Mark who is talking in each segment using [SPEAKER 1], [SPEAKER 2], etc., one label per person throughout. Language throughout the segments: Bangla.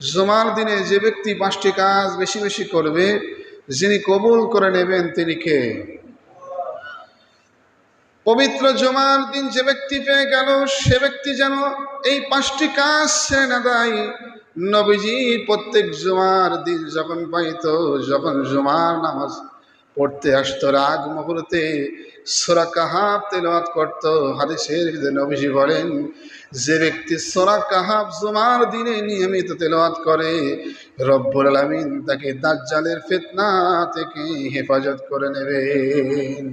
[SPEAKER 1] জুমার দিনে যে ব্যক্তি 5টি কাজ বেশি বেশি করবে, যিনি কবুল করে নেবেন তিনি কে? পবিত্র জুমার দিন যে ব্যক্তি পেয়ে গেল, সে ব্যক্তি যেন এই 5টি কাজ ছেড়ে না দেয়। নবীজি প্রত্যেক জুমার দিন যখন পাইতো, যখন জুমার নামাজ পড়তে আসতো, রাগ মুহূর্তে সূরা কাহাফ তেলাওয়াত করত। হাদিসের ভিতরে নবীজি বলেন, যে ব্যক্তি সূরা কাহাফ জুমার দিনে নিয়মিত তেলাওয়াত করে, রব্বুল আলামিন তাকে দাজ্জালের ফিতনা থেকে হেফাজত করে নেবেন।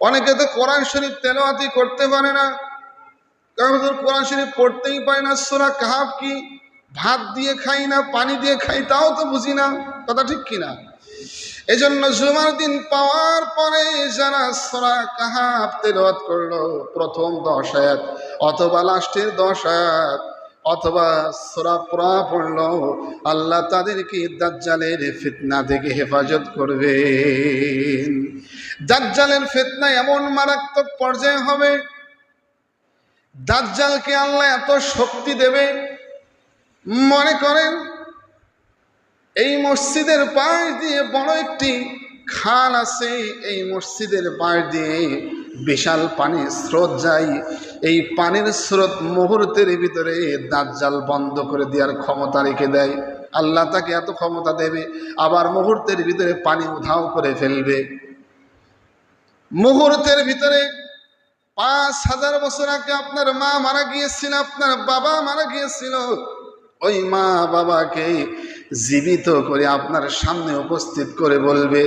[SPEAKER 1] অনেকে তো কোরআন শরীফ তেলাওয়াতই করতে পারে না, কারণ কোরআন শরীফ পড়তেই পারে না। সূরা কাহাফ কি ভাত দিয়ে খাই না পানি দিয়ে খাই, তাও তো বুঝি না। কথা ঠিক কিনা? এজন্য জুমার দিন পাওয়ার পরে যারা সূরা কাহাফ তেলাওয়াত করলো, প্রথম 10 আয়াত অথবা লাস্টের 10 আয়াত অথবা সূরা পুরা পড়লো, আল্লাহ তাদেরকে দাজ্জালের ফিতনা থেকে হেফাজত করবেন। দাজ্জালের ফিতনা এমন মারাত্মক পর্যায়ে হবে, দাজ্জালকে আল্লাহ এত শক্তি দেবে। মনে করেন এই মসজিদের পাশ দিয়ে বড় একটি খাল আছে, এই মসজিদের পাশ দিয়ে বিশাল পানির স্রোত যায়। এই পানির স্রোত মুহূর্তের ভিতরে দাজ্জাল বন্ধ করে দেওয়ার ক্ষমতা রেখে দেয়। আল্লাহ তাকে এত ক্ষমতা দেবে, আবার মুহূর্তের ভিতরে পানি উধাও করে ফেলবে। মুহূর্তের ভিতরে 5000 বছর আগে আপনার মা মারা গিয়েছিল, আপনার বাবা মারা গিয়েছিল, ওই মা বাবাকে জীবিত করে আপনার সামনে উপস্থিত করে বলবে,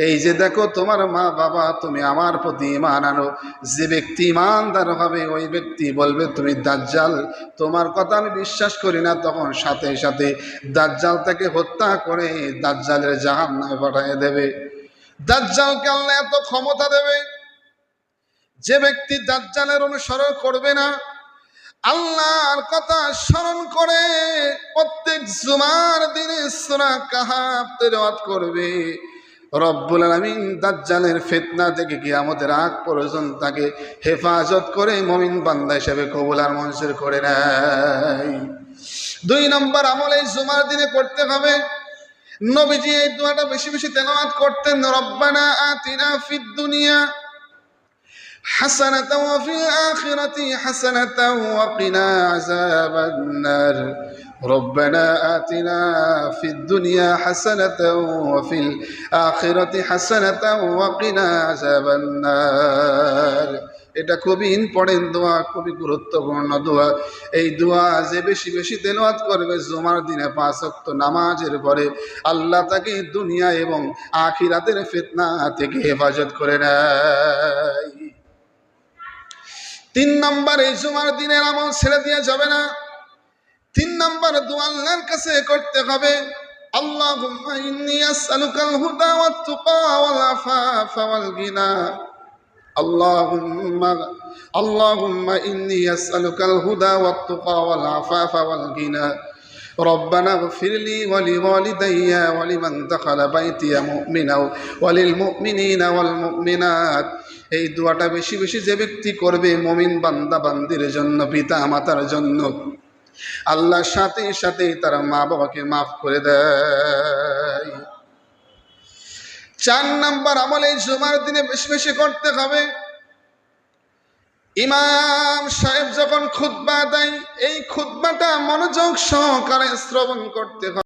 [SPEAKER 1] এই যে দেখো তোমার মা বাবা, তুমি আমার প্রতি ঈমান আনো। যে ব্যক্তি ঈমানদার হবে ওই ব্যক্তি বলবে, তুমি দাজ্জাল, তোমার কথা আমি বিশ্বাস করি না। তখন সাথে সাথে দাজ্জাল তাকে হত্যা করে দাজ্জালের জাহান্নামে পাঠিয়ে দেবে। দাজ্জালকে আল্লাহ এত ক্ষমতা দেবে, যে ব্যক্তি দাজ্জালের অনুসরণ করবে না, আল্লাহর কথা স্মরণ করে প্রত্যেক জুমার দিনে সূরা কাহাফ তেলাওয়াত করবে, রব্বুল আলামিন দাজ্জালের ফিতনা থেকে কিয়ামতের আগ পর্যন্ত তাকে হেফাজত করে মুমিন বান্দা হিসেবে কবুল আর মঞ্জুর করে নেয়। 2 নম্বর আমল এই জুমার দিনে করতে হবে। নবীজি এই দোয়াটা বেশি বেশি তেলাওয়াত করতেন, রব্বানা আতিনা ফিদ দুনিয়া حسنة وفي الآخرة حسنة وقنا عذاب النار ربنا آتنا في الدنيا حسنة وفي الآخرة حسنة وقنا عذاب النار। এটা খুবই ইম্পর্টেন্ট দোয়া, খুবই গুরুত্বপূর্ণ দোয়া। এই দোয়া যে বেশি বেশি তেলাওয়াত করবে জুমার দিনে 5 ওয়াক্ত নামাজের পরে, আল্লাহ তাকে দুনিয়া এবং আখিরাতের ফিতনা থেকে হেফাজত করে নেয়। 3 নম্বর, এই জুমার দিনের আমল ছেড়ে দিয়ে যাবে না। 3 নম্বর দোয়া আল্লাহর কাছে করতে হবে, আল্লাহুম্মা ইন্নী আসআলুকাল হুদা ওয়াত তুকা ওয়াল আফাফা ওয়াল গিনা। আল্লাহুম্মা ইন্নী আসআলুকাল হুদা ওয়াত তুকা ওয়াল আফাফা ওয়াল গিনা। ربنا اغفر لي ولوالدي ولمن دخل بيتي مؤمنا وللمؤمنين والمؤمنات। এই দোয়াটা বেশি বেশি যে ব্যক্তি করবে মুমিন বান্দা বান্দির জন্য, পিতা মাতার জন্য, আল্লাহর সাথে সাথে তার মা বাবাকে মাফ করে দেয়। 4 নম্বর আমল এই জুমার দিনে বেশি বেশি করতে হবে। ইমাম সাহেব যখন খুতবা দেয়, এই খুতবাটা মনোযোগ সহকারে শ্রবণ করতে হবে।